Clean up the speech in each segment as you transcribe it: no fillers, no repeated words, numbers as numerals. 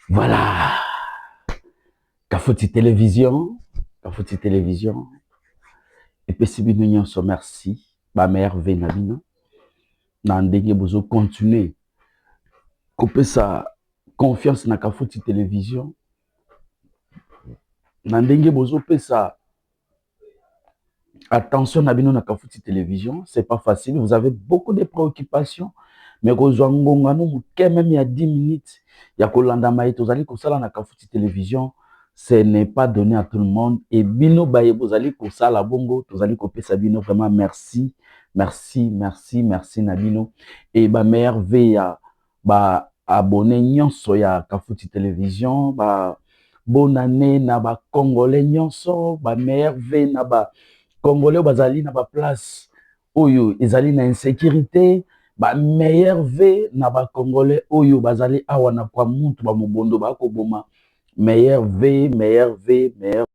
Voilà. Kafouti Télévision. Kafouti Télévision. Et puis, si nous sommes merci. Ma mère Venabina. Nandenge bozo continuer. Couper sa confiance na Kafouti Télévision. Nandenge bozo pesa attention Nabino na Kafouti Télévision. C'est pas facile. Vous avez beaucoup de préoccupations. Mais même il y a 10 minutes, il y a Kolanda Maï, Tozali Kosala na Kafouti Télévision. Ce n'est pas donné à tout le monde. Et Bino Baye, Bozali Kosala Bongo, Tozali Kopé Sabino, vraiment merci, merci, merci, merci Nabino. Et ma mère veille ba abonné nyonso ya Kafouti Télévision, ba bonne année na ba Congolais nyonso, ba mère veille na ba Congolais bazali na ba place oyo ezali na insécurité. Ba meilleur V na ba Congolais oyo bazali awa na kwa mutu ba mobondo ba ko boma meilleur V, meilleur V, meilleur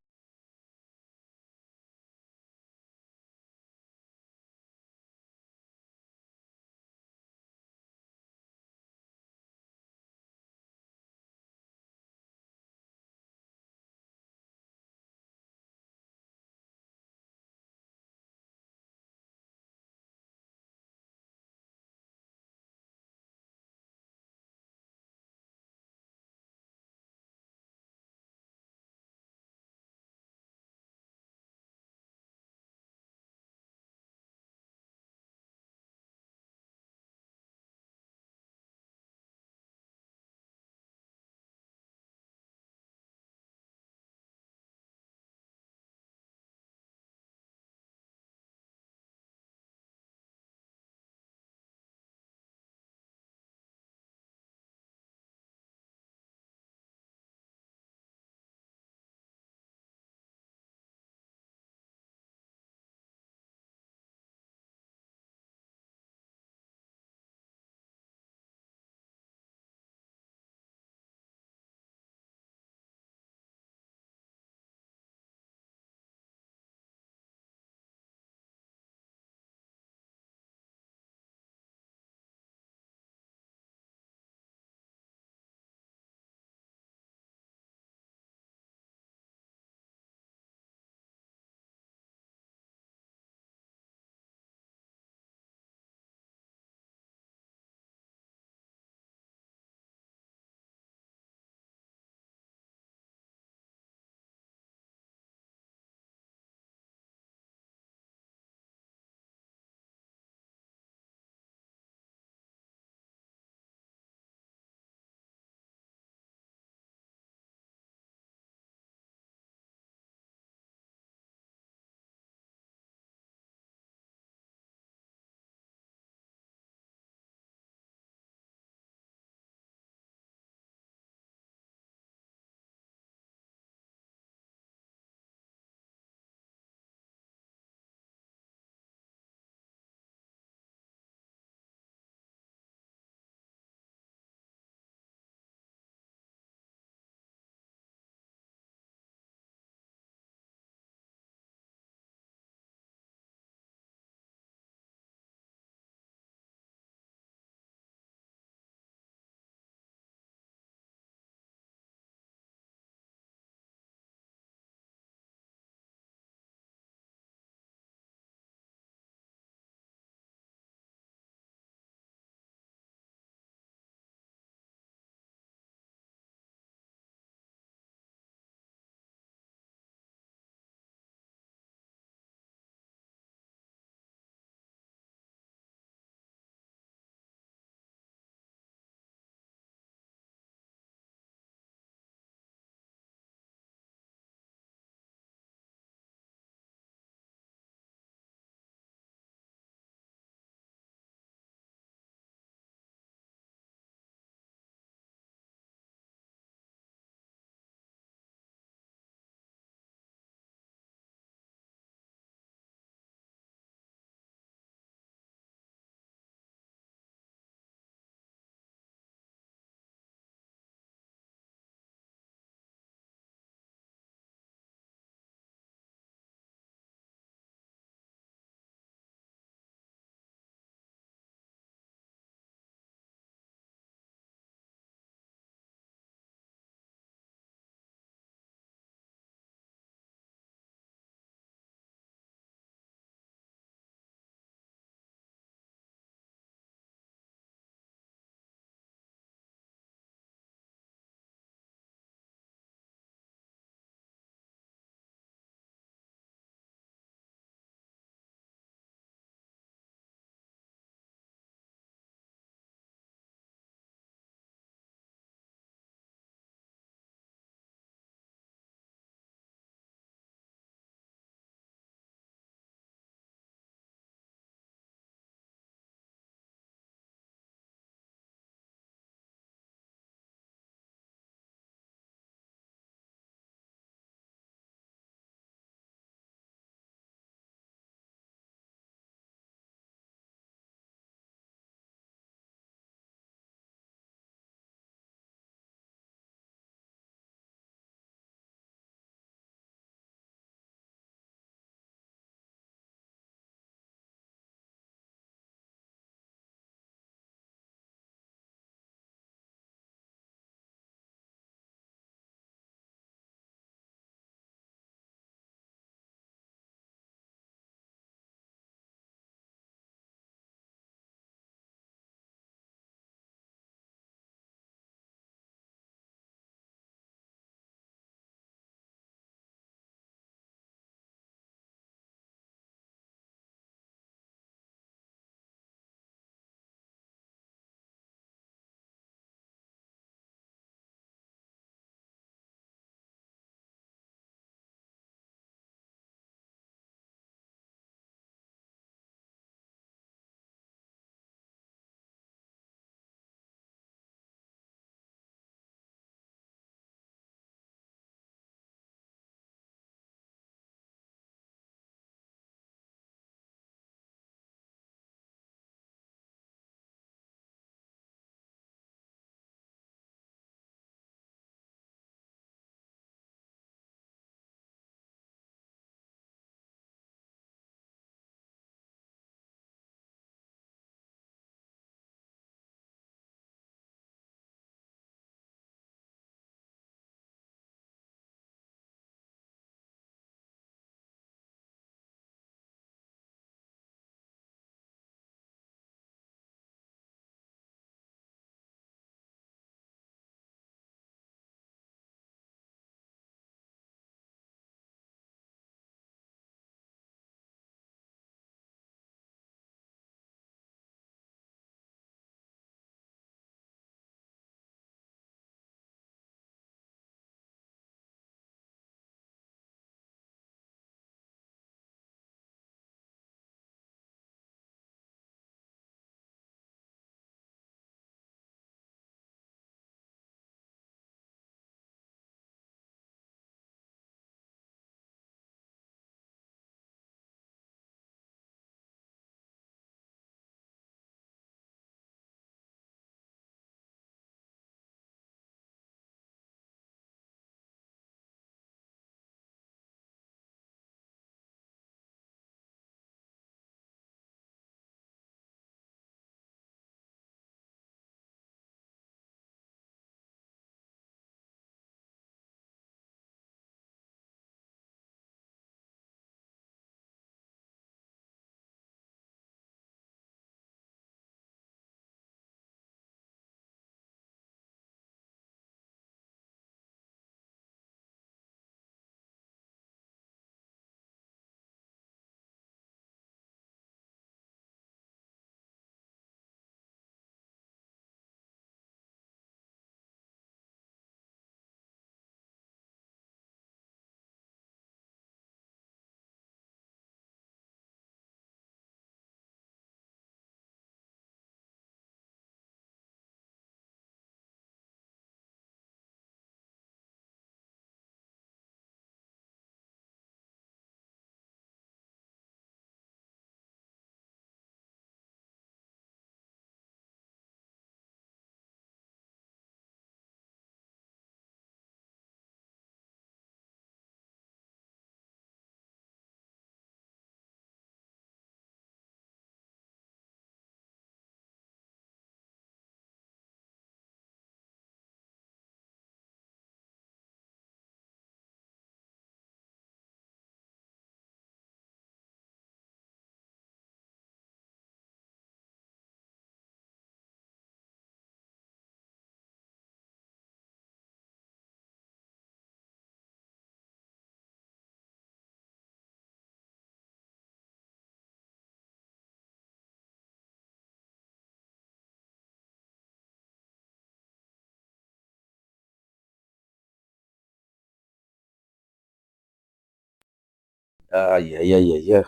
Aïe, aïe, aïe, aïe, aïe.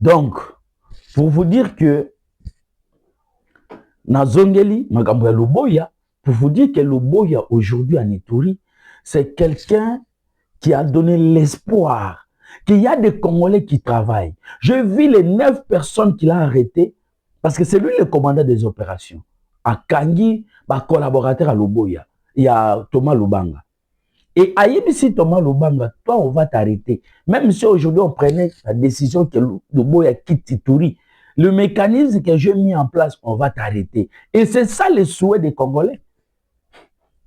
Donc, pour vous dire que Nazongeli, Magambo ya Luboya, pour vous dire que Luboya aujourd'hui en Ituri, c'est quelqu'un qui a donné l'espoir qu'il y a des Congolais qui travaillent. Je vis les 9 personnes qu'il a arrêtées parce que c'est lui le commandant des opérations. À Kangi, collaborateur à Luboya, il y a Thomas Lubanga. Et Ayebisi Thomas Lubanga, toi, on va t'arrêter. Même si aujourd'hui on prenait la décision que Luboya quitte Ituri, le mécanisme que j'ai mis en place, on va t'arrêter. Et c'est ça le souhait des Congolais.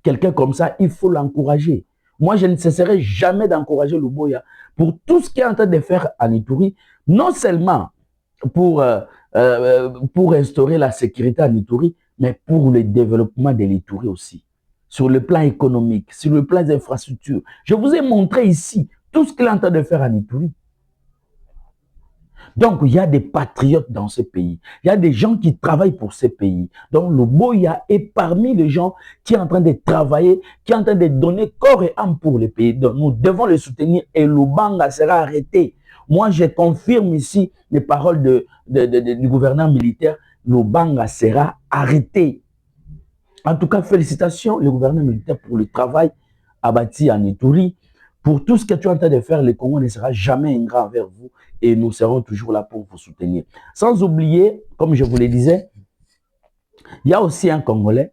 Quelqu'un comme ça, il faut l'encourager. Moi, je ne cesserai jamais d'encourager Luboya pour tout ce qu'il est en train de faire en Ituri, non seulement pour instaurer la sécurité en Ituri, mais pour le développement de l'Ituri aussi. Sur le plan économique, sur le plan des infrastructures. Je vous ai montré ici tout ce qu'il est en train de faire en Ituri. Donc, il y a des patriotes dans ce pays. Il y a des gens qui travaillent pour ce pays. Donc, Luboya est parmi les gens qui sont en train de travailler, qui sont en train de donner corps et âme pour le pays. Donc, nous devons le soutenir et Lubanga sera arrêté. Moi, je confirme ici les paroles du gouverneur militaire. Lubanga sera arrêté. En tout cas, félicitations, le gouvernement militaire, pour le travail abattu en Ituri. Pour tout ce que tu es en train de faire, le Congo ne sera jamais ingrat envers vous et nous serons toujours là pour vous soutenir. Sans oublier, comme je vous le disais, il y a aussi un Congolais,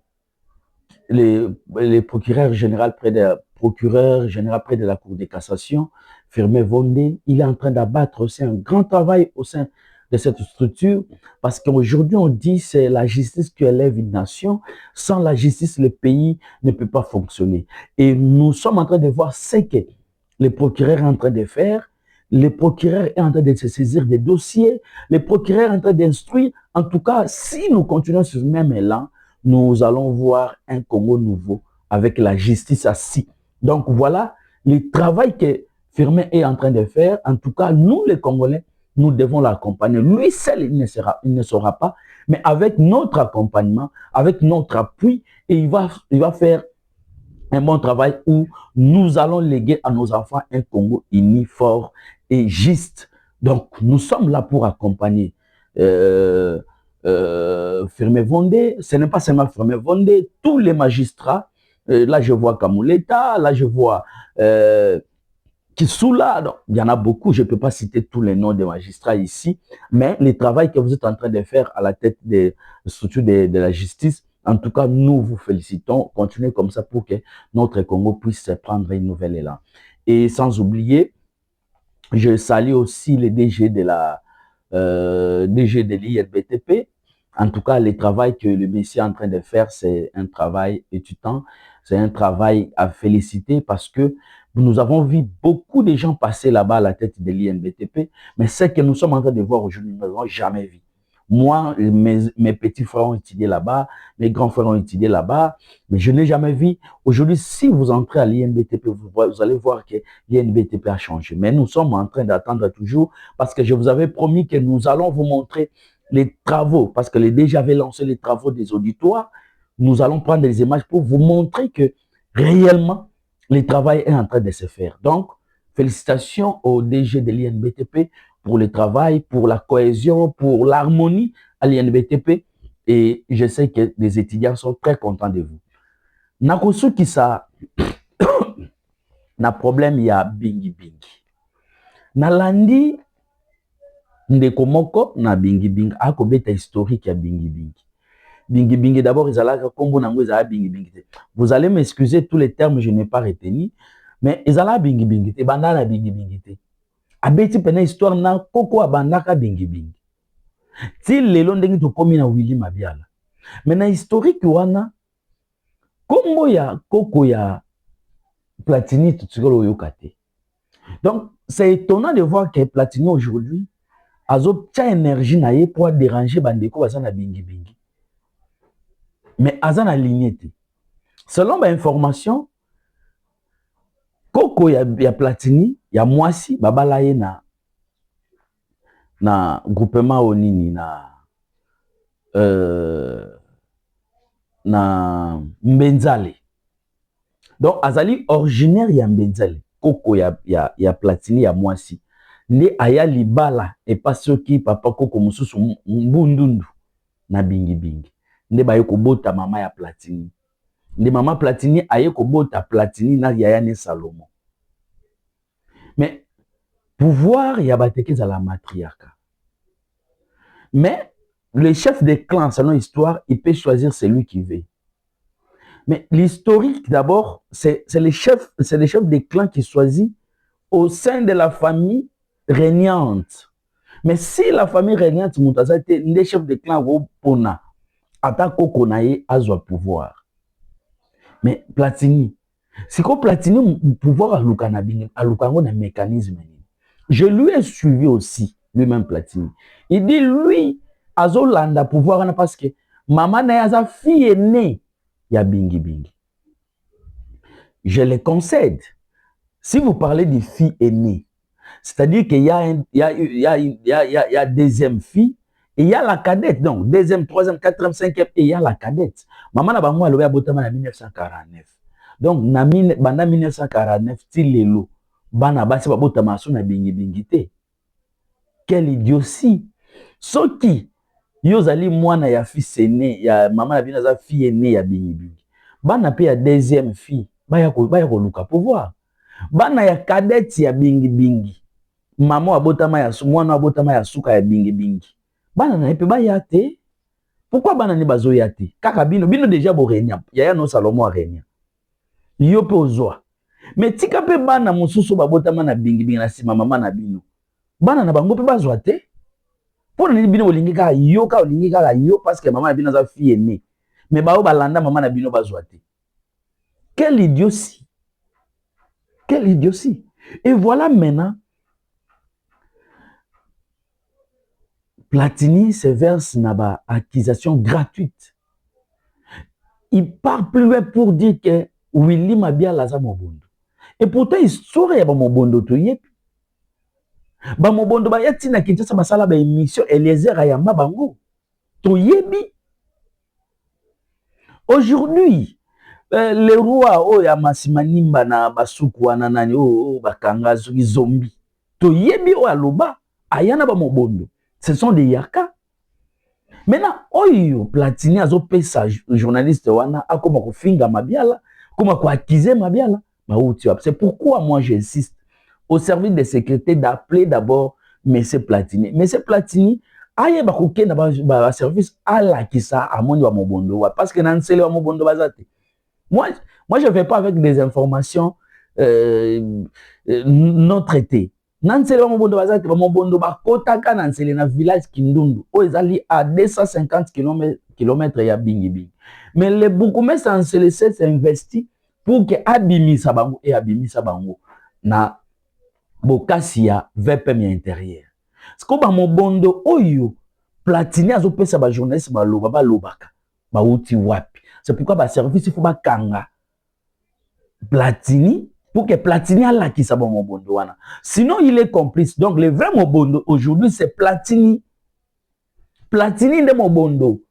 le procureur général près de la Cour de cassation, Firmin Vondé. Il est en train d'abattre aussi un grand travail au sein de cette structure, parce qu'aujourd'hui on dit c'est la justice qui élève une nation. Sans la justice, le pays ne peut pas fonctionner. Et nous sommes en train de voir ce que le procureur est en train de faire. Le procureur est en train de se saisir des dossiers. Le procureur est en train d'instruire. En tout cas, si nous continuons sur ce même élan, nous allons voir un Congo nouveau avec la justice assis. Donc voilà le travail que Firmin est en train de faire. En tout cas, nous les Congolais, nous devons l'accompagner. Lui seul, il ne saura pas, mais avec notre accompagnement, avec notre appui, et il va faire un bon travail où nous allons léguer à nos enfants un Congo uni, fort et juste. Donc, nous sommes là pour accompagner Firmin Vondé. Ce n'est pas seulement Firmin Vondé, tous les magistrats. Là, je vois Kamouleta, là, je vois Kissoula. Donc, il y en a beaucoup, je ne peux pas citer tous les noms des magistrats ici, mais le travail que vous êtes en train de faire à la tête des structures de la justice, en tout cas, nous vous félicitons. Continuez comme ça pour que notre Congo puisse prendre une nouvelle élan. Et sans oublier, je salue aussi les DG de l'INBTP. En tout cas, le travail que le monsieur est en train de faire, c'est un travail étudiant, c'est un travail à féliciter parce que nous avons vu beaucoup de gens passer là-bas à la tête de l'INBTP, mais ce que nous sommes en train de voir aujourd'hui, nous n'avons jamais vu. Moi, mes petits frères ont étudié là-bas, mes grands frères ont étudié là-bas, mais je n'ai jamais vu. Aujourd'hui, si vous entrez à l'INBTP, vous allez voir que l'INBTP a changé. Mais nous sommes en train d'attendre toujours parce que je vous avais promis que nous allons vous montrer les travaux, parce que les DG avaient lancé les travaux des auditoires. Nous allons prendre des images pour vous montrer que réellement, le travail est en train de se faire. Donc, félicitations au DG de l'INBTP pour le travail, pour la cohésion, pour l'harmonie à l'INBTP. Et je sais que les étudiants sont très contents de vous. Nakosu qui ça, na problème ya bingi bingi. Nalandi ndeko moko na bingi bingi, akobeta historique ya bingi bingi. Bingi bingi d'abord ezalaka kombo nango ezala bingi bingi te. Vous allez m'excuser tous les termes je n'ai pas retenu, mais ezala bingi bingi te, bandana bingi bingi te. Abeti pena histoire na koko abandaka bingi bingi. Ti lelo ndenge tokomi na Willy Mabiala. Mais na historique wana kombo ya koko ya Platini tutsikolo yoka te. Donc c'est étonnant de voir que Platini aujourd'hui azo tia énergie na ye pour déranger bandeko baza na bingi bingi. Mais aza na ligne te. Selon ma information, koko ya Platini ya mwasi babala ye na groupement onini na Mbenzale. Donc azali originaire ya Mbenzale. koko ya Platini ya mwasi. Nde aya libala et pas soki papa koko mususu mbundundu na bingi bingi. Nde baye kobota mama ya Platini. Nde mama Platini aye kobota Platini na yaya ne Salomon. Mais pouvoir ya bateke za la matriarcat. Mais le chef de clan, selon l'histoire, il peut choisir celui qui veut. Mais l'historique, d'abord, c'est les chefs de clan qui choisit au sein de la famille régnante. Mais si la famille régnante, les chefs de clan vont pona, attaquer konaye azwa pouvoir. Mais Platini, si ko Platini pouvoir à Lukango na mécanisme. Je lui ai suivi aussi, lui-même Platini. Il dit, lui, azolanda pouvoir parce que maman na sa fille est née, ya bingi bingi. Je le concède. Si vous parlez de fille aînée, c'est-à-dire qu'il y a deuxième fille et il y a la cadette. Donc, deuxième, troisième, quatrième, cinquième et il y a la cadette. Maman na bango aloya botama na 1949. Donc, na 1949, tilelo. Bana basi babotama so na bingi bingi te. Quelle idiotie. Soki yozali mwana ya fils aîné, ya maman na bina za fille aînée ya bingi bingi. Bana pe ya deuxième fille, baya ko luka pouvoir. Bana ya cadette ya bingi bingi. Maman abotama ya mwana abotama ya suka ya bingi bingi. Bana na pe baya te. Pourquoi bana ni bazo ya te? Kaka bino déjà bo renya. Yaya no Salomon renya. Yo pe ozwa. Mais tika pe bana mususu babotama na bingi bingi na sima mama na bino. Bana na bango pe bazwa te. Pour ni bino olingi ka yo parce que maman na bino za fille aînée. Mais bao balanda maman na bino bazwa te. Quelle idiotie. Quelle idiotie. Et voilà maintenant Platini se verse dans une accusation gratuite. Il part plus loin pour dire que Willy Mabia laza mobondo. Et pourtant, histoire ya ba mobondo to yepi. Ba mobondo ba yati na Kinshasa basala ba émission Eliezer Ayamba bango. To yebi. Aujourd'hui, les rois ya Masimanimba na basuku wana nani bakanga zuki zombie. To yebi o aloba ayana ba mobondo. Ce sont des yaka. Maintenant, oyo Platini azo pesa journaliste wana akoma ko finga mabiala, koma ko accuser mabiala, ba uti. C'est pourquoi moi j'insiste au service de sécurité d'appeler d'abord monsieur Platini. Monsieur Platini aye ba ko kenda ba service ala kisa amoni wa mobondo parce que nan sele wa mobondo bazate. Moi je vais pas avec des informations non traitées. Nansele wa mobondo bazate ba mobondo ba kotaka nansele na village Kindundu o ezali à 250 km ya bingi bingi. Mais le bourgmestre nansele s'est investi pour que abimisa bango et abimisa bango na bokasi ya VPM intérieur. Siko ba mobondo oyo Platini azopesa ba journaliste ba lobaka ba uti wapi. C'est pourquoi ba service faut ba kanga Platini pour que Platini a qui sa bon mobondo wana. Sinon il est complice. Donc le vrai mobondo aujourd'hui c'est Platini. Platini de mobondo.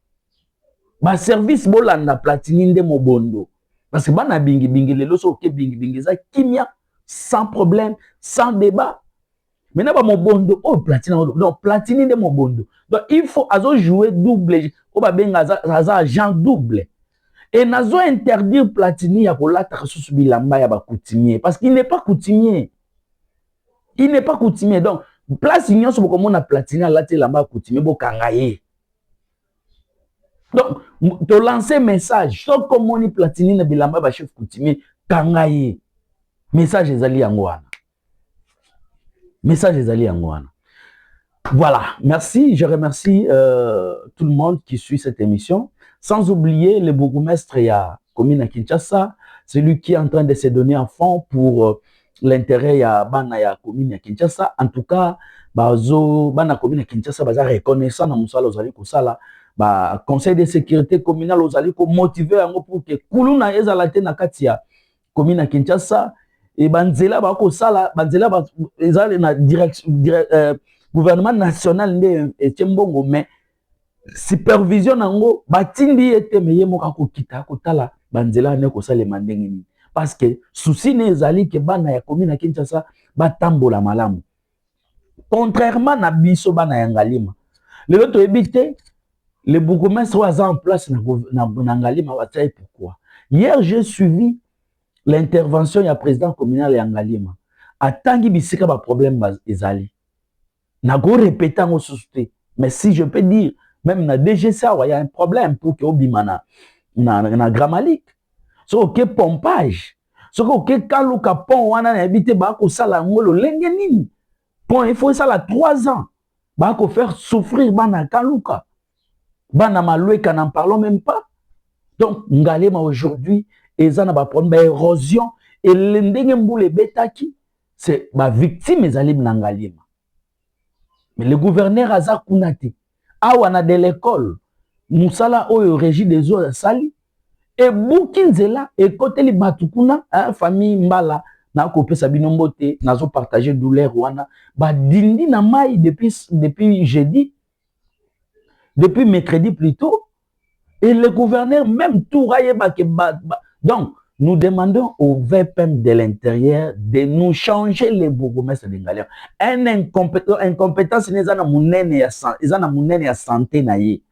Ba service bolanda Platini de mobondo. Parce que bana bingi bingi le loso ke bingi bingi za kimia sans problème, sans débat. Maintenant ba mobondo oh Platini donc Platini de mobondo. Donc il faut azo jouer double. O ba benga za agent double. Et nazo interdire Platini ya kolata kasusu bilamba ya ba coutumier parce qu'il n'est pas coutumier. Il n'est pas coutumier. Donc place nyonso boko na Platini alati lamba coutumier bo kangaye. Donc to lancer message so comme on Platini na bilamba ba chef coutumier kangaye. Message ezali yango wana. Message ezali yango wana. Voilà, merci, je remercie tout le monde qui suit cette émission. Sans oublier le bourgmestre ya commune à Kinshasa, celui qui est en train de se donner à fond pour l'intérêt ya bana ya commune à Kinshasa. En tout cas, bana commune à Kinshasa baza reconnaissant na musala ozali kosala, ba conseil de sécurité communal ozali ko motiver yango pour que kuluna ezala te na kati ya commune à Kinshasa et banzela ba ko sala banzela ba ezali na direction gouvernement national nde etembongo mais supervision nango batindi ete meye moka ko kita ko tala banzela ne ko sala mandengini parce que souci nezali que bana ya commune à Kinshasa batambola malamu. Contrairement à biso bana ya Ngalima. Le autre évité, le bourgmestre was en place na Ngalima. Pourquoi? Hier, j'ai suivi l'intervention du président communal ya Ngalima. Atangi bisika ba problème ezali. Na go répéter en société. Mais si je peux dire, même na DGCA, il y a un problème pour que obimana na Gramalik. So que pompage. So que kaluka pont wana na habité ba ko sala ngolo lenge nini. Pont il faut ça la 3 ans. Ba ko faire souffrir bana kaluka. Bana maloueka n'en parlons même pas. Donc Ngalema aujourd'hui ezana ba problème érosion et l'endenge mboule betaki c'est ba victime ezalim na Ngalema. Mais le gouverneur aza kunate awana de l'école musala oyo régie des eaux sali et Bukinzela et côté li batukuna famille mbala na kopesa binombo te nazo partager douleur wana ba dindi na mai depuis jeudi depuis mercredi plutôt et le gouverneur même tout rayeba que donc nous demandons au VPM de l'intérieur de nous changer les bourgmestres de Ngalema. Un incompétence n'est pas na santé na ye.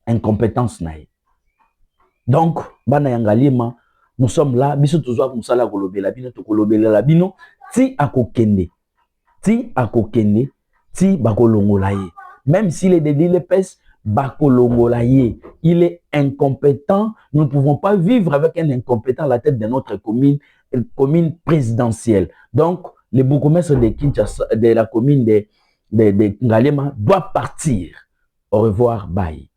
Incompétence na ye. Donc, bana ya Ngalema, nous sommes là, biso tozwa musala kolobela bino to kolobela la bino ti akokende. Ti akokende, ti bakolongola ye. Même s'il est dédié les pèses, Bakolongolaye, il est incompétent. Nous ne pouvons pas vivre avec un incompétent à la tête de notre commune présidentielle. Donc, le bourgmestre de Kinshasa, de la commune de Ngalema doit partir. Au revoir, bye.